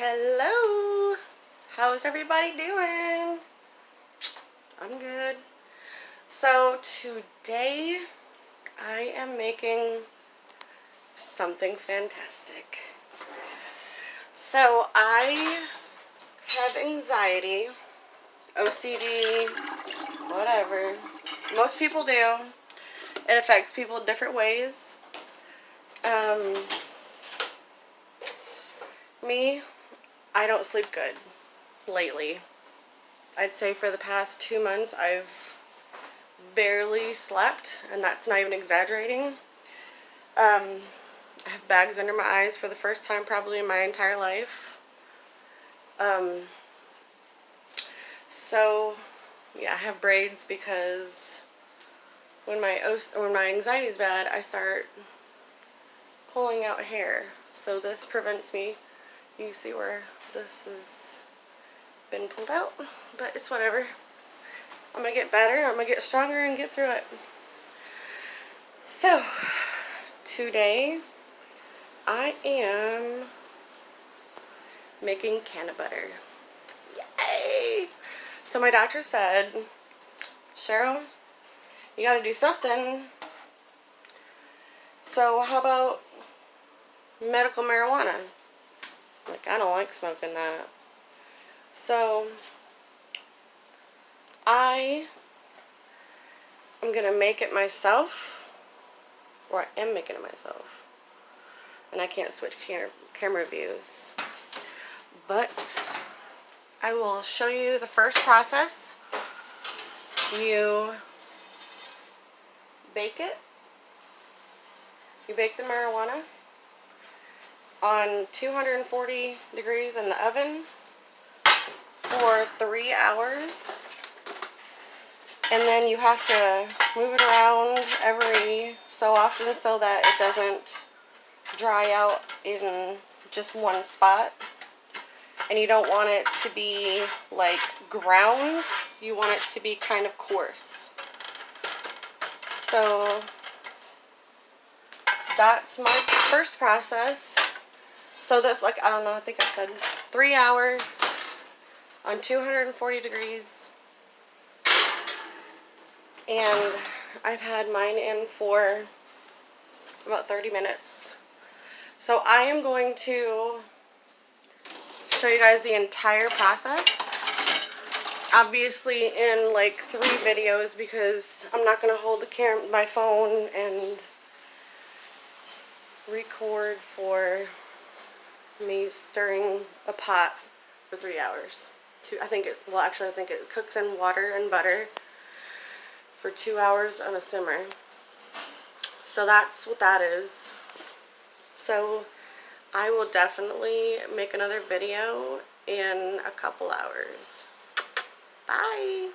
Hello, how's everybody doing? I'm good. So today I am making something fantastic. So I have anxiety, OCD, whatever. Most people do. It affects people in different ways. Me, I don't sleep good lately. I'd say for the past 2 months I've barely slept, and that's not even exaggerating. I have bags under my eyes for the first time probably in my entire life. So yeah, I have braids because when my anxiety is bad, I start pulling out hair. So this prevents me. You can see where this has been pulled out, but it's whatever. I'm gonna get better, I'm gonna get stronger and get through it. So today I am making cannabutter. Yay! So my doctor said, Cheryl, you gotta do something. So how about medical marijuana? Like, I don't like smoking that. So I am gonna make it myself, or I am making it myself. And I can't switch camera views. But I will show you the first process. You bake it. You bake the marijuana on 240 degrees in the oven for 3 hours. And then you have to move it around every so often so that it doesn't dry out in just one spot. And you don't want it to be like ground, you want it to be kind of coarse. So that's my first process. So that's like, I don't know, I think I said 3 hours on 240 degrees. And I've had mine in for about 30 minutes. So I am going to show you guys the entire process. Obviously in like 3 videos because I'm not going to hold my phone and record for me stirring a pot for 3 hours. I think it cooks in water and butter for 2 hours on a simmer. So that's what that is. So I will definitely make another video in a couple hours. Bye!